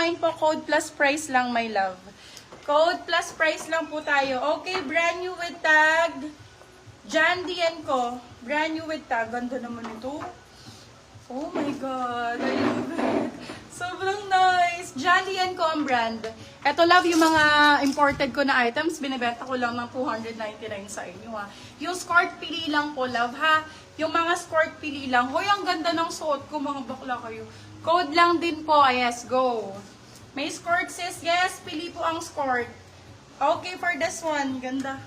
kumain po, code plus price lang, my love. Code plus price lang po tayo. Okay, brand new with tag. Jan Dian ko. Brand new with tag. Ganda naman ito. Oh my God. I love it. Sobrang nice. Jan Dian ko ang brand. Ito, love, yung mga imported ko na items, binibenta ko lang ng 299 sa inyo, ha. Yung skirt pili lang po, love, ha. Yung mga skirt pili lang. Hoy, ang ganda ng suot ko, mga bakla kayo. Code lang din po. Yes, go. May skirt, sis. Yes, pili po ang skirt. Okay for this one. Ganda.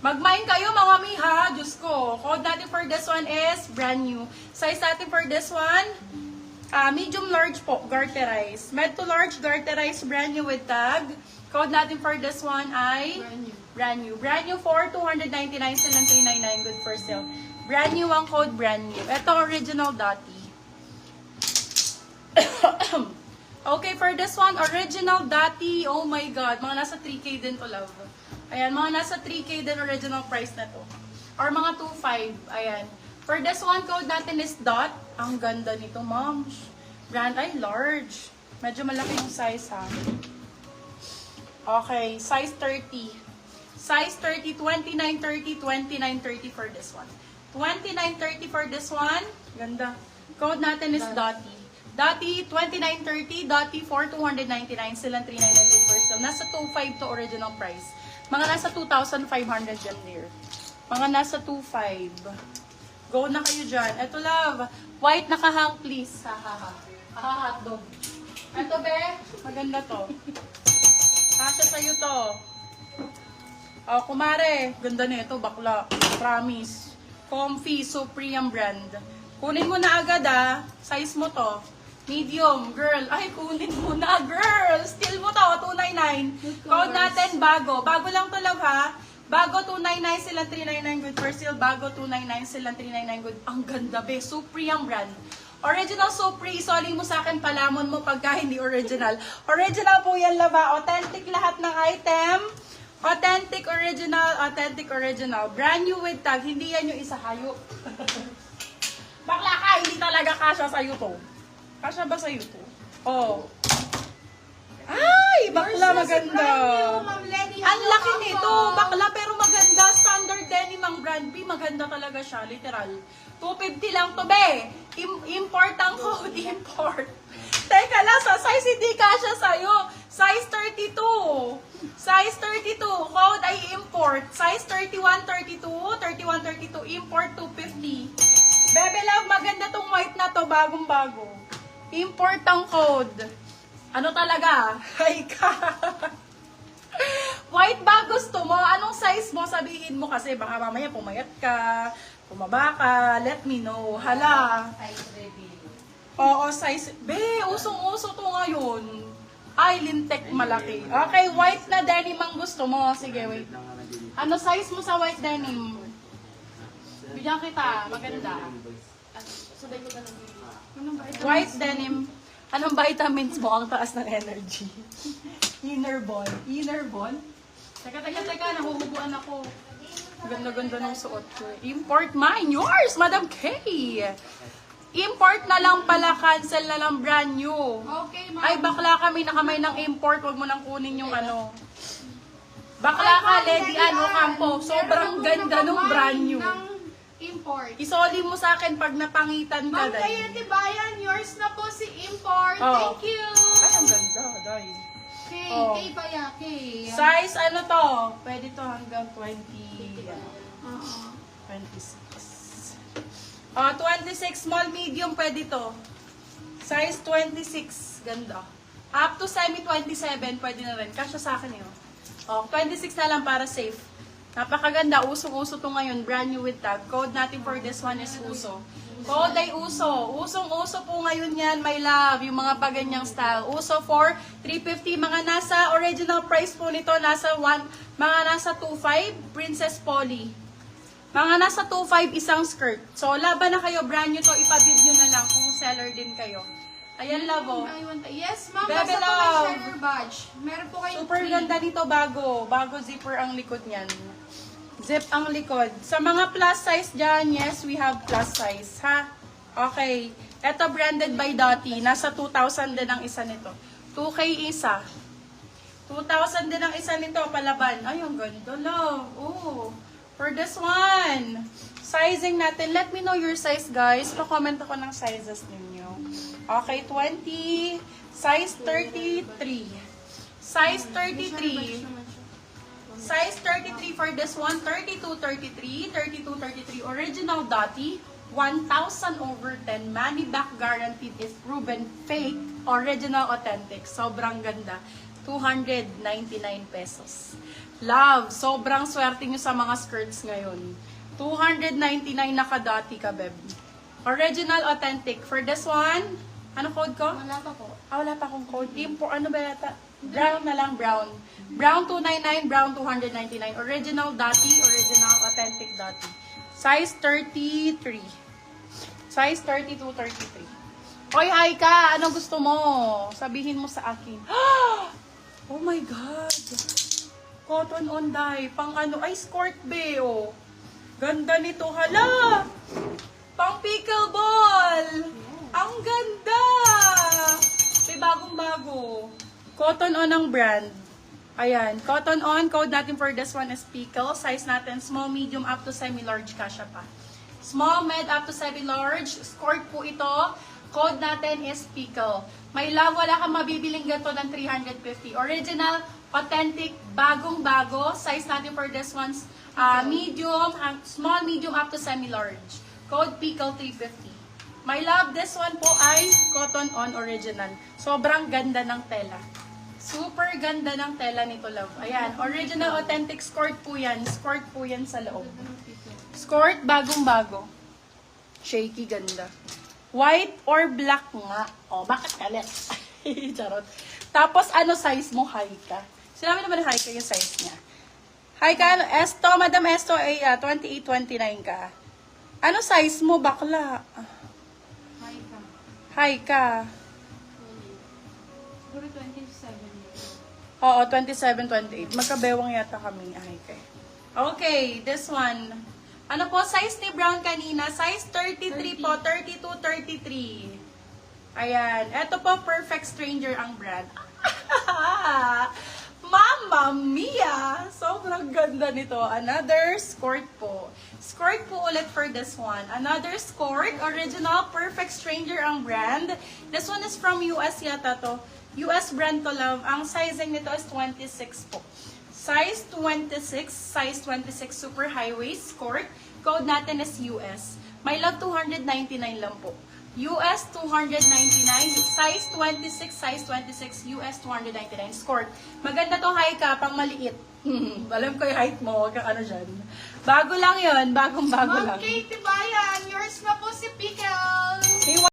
Magmain kayo, mga miha. Diyos ko. Code natin for this one is brand new. Size natin for this one, medium large po, garterize. Med to large, garterize, brand new with tag. Code natin for this one ay brand new. Brand new for 299, silang 399, good for sale. Brand new ang code, brand new. Ito, original dati. Okay, for this one, original dati. Oh my God, mga nasa 3K din to, love. Ayan, mga nasa 3K din original price na to. Or mga 2.5, ayan. For this one, code natin is dot. Ang ganda nito, ma'am. Brand ay large. Medyo malaki yung size, ha. Okay, size 30. Size 30, 29.30, 29.30 for this one. 29.30 for this one. Ganda. Code natin is Dotty. Dotty, 29.30. Dotty for 299. Silang 399 per sale. Nasa 2.5 to original price. Mga nasa 2,500 yan there. Mga nasa 2.5. Go na kayo dyan. Ito, love. White nakahang, please. Hotdog. Ito, be. Maganda to. Kasya sa'yo to. Oh, kumare. Ganda nito, bakla. Promise. Comfy, Supreme brand. Kunin mo na agad, ah. Size mo to. Medium, girl. Ay, kunin mo na, girl. Steal mo to, 299. Code natin, bago. Bago lang to, love, ha. Bago 299 silang 399 good for sale. Bago 299 silang 399 good. Ang ganda, be. Supri ang brand. Original Supri. Isoli mo sa akin, palamon mo pagka hindi original. Original po yan, lava. Authentic lahat ng item. Authentic original. Authentic original. Brand new with tag. Hindi yan yung isa hayo. Bakla ka, hindi talaga kasya sa'yo to. Kasya ba sa'yo to? Oh. Ay, bakla maganda. Ang laki nito, bakla pero maganda. Standard denim ang brand B, maganda talaga siya, literal. 250 lang to, be. Import ang code, import. Teka lang, sa size hindi kasya sa'yo. Size 32. Size 32, code ay import. Size 31, 32, 31, 32, import 250. Bebe love, maganda tong white na to, bagong-bago. Import ang code. Ano talaga? Ay ka. White ba gusto mo? Anong size mo? Sabihin mo kasi baka mamaya pumayat ka, pumaba ka, let me know. Hala. Oo, size. Be, usong-uso to ngayon. Ay, lintek malaki. Okay, white na denim ang gusto mo. Sige, wait. Ano size mo sa white denim? Bigyan kita. Maganda. Sabay ko ganun. White denim. Anong vitamins mo? Ang taas ng energy. Inner ball. Inner ball? Teka. Nahuhubuan ako. Ganda-ganda ng suot ko. Import mine. Yours, Madam K. Import na lang pala. Cancel na lang brand new. Okay, ma'am. Ay, bakla kami nakamay ng import. Huwag mo nang kunin yung ano. Bakla ka, Lady Campo. Sobrang ganda nung brand new. Import. Isoli mo sa akin pag napangitan ka, Ma'am Day. Kaya Tibayan, yours na po si Import. Oh. Thank you. Ay, ang ganda, Day. Okay, Oh. kay Baya, kay. Size ano to? Pwede to hanggang 20, 26. 26 small medium pwede to. Size 26, ganda. Up to semi 27 pwede na rin. Kasya sa akin yun. 26 na lang para safe. Napakaganda, usong-uso to ngayon, brand new with tag. Code natin for this one is uso. Code ay uso. Usong-uso po ngayon yan, my love. Yung mga paganyang style. Uso for 350. Mga nasa original price po nito, mga nasa 2.5, Princess Polly. Mga nasa 2.5 isang skirt. So, laban na kayo, brand new to. Ipabid nyo na lang kung seller din kayo. Ayan, love, oh. Yes, ma'am. Bebe Basta po may love. share badge. Meron po kayong Super free. ganda nito, bago. Bago zipper ang likod niyan. Zip ang likod. Sa mga plus size dyan, yes, we have plus size, ha? Okay. Ito branded by Dotty. Nasa 2,000 din ang isa nito. 2K isa. 2,000 din ang isa nito, palaban. Ay, ang ganda, love. Oh, for this one. Sizing natin. Let me know your size, guys. Pa-comment ako ng sizes ninyo. Okay, 20. Size 33. Size 33. Size 33 for this one. 32-33. 32-33. Original Dottie. 1,000 over 10. Money back guaranteed is proven fake. Original authentic. Sobrang ganda. 299 pesos. Love, sobrang swerte nyo sa mga skirts ngayon. 299 naka-Dottie ka, beb. Original authentic. For this one, ano code ko? Wala pa po. Wala pa akong code. Ano ba yata? Brown na lang, brown. Brown 299, brown 299. Original Dottie, original authentic Dottie. Size 33. Size 32-33. Oy, Aika, anong gusto mo? Sabihin mo sa akin. Oh my God. Cotton on dye. Pang ano, ay, skirt be, oh. Ganda nito, hala. Pang pickleball. Ang ganda. May bagong-bago. Cotton on ang brand. Ayan, cotton on. Code natin for this one is pickle. Size natin, small, medium, up to semi-large. Kasha pa. Small, med, up to semi-large. Skirt po ito. Code natin is pickle. May love, wala kang mabibiling ganito ng 350. Original, authentic, bagong-bago. Size natin for this one's medium, small, medium, up to semi-large. Code pickle 350. My love, this one po ay cotton on original. Sobrang ganda ng tela. Super ganda ng tela nito, love. Ayan, original authentic skirt po yan. Skirt po yan sa loob. Skirt, bagong-bago. Shaky, ganda. White or black nga. O, bakit kalit? Charot. Tapos, ano size mo? High ka. Sinabi naman high ka yung size niya. High ka, ano? Esto, Madam Esto, ay 28-29 ka. Ano size mo, bakla? Hi ka. High ka. Siguro 27. Oo, 27-28. Magkabewang yata kami. High ka. Okay, this one. Ano po, size ni Brown kanina? Size 33 po, 32-33. Ayan. Ito po, Perfect Stranger ang brand. Mamma mia! Sobrang ganda nito. Another skirt po. Skirt po ulit for this one. Another skirt. Original, Perfect Stranger ang brand. This one is from US yata to. US brand to, love. Ang sizing nito is 26 po. Size 26, size 26 super high waist skirt. Code natin is US. My love, 299 lang po. US 299, size 26, size 26, US 299 skirt. Maganda to, high ka, pang maliit. Alam ko yung height mo, wag kang ano dyan. Bago lang yon, bagong-bago lang. Ma'am Katie Bayan, yours na po si Pickles.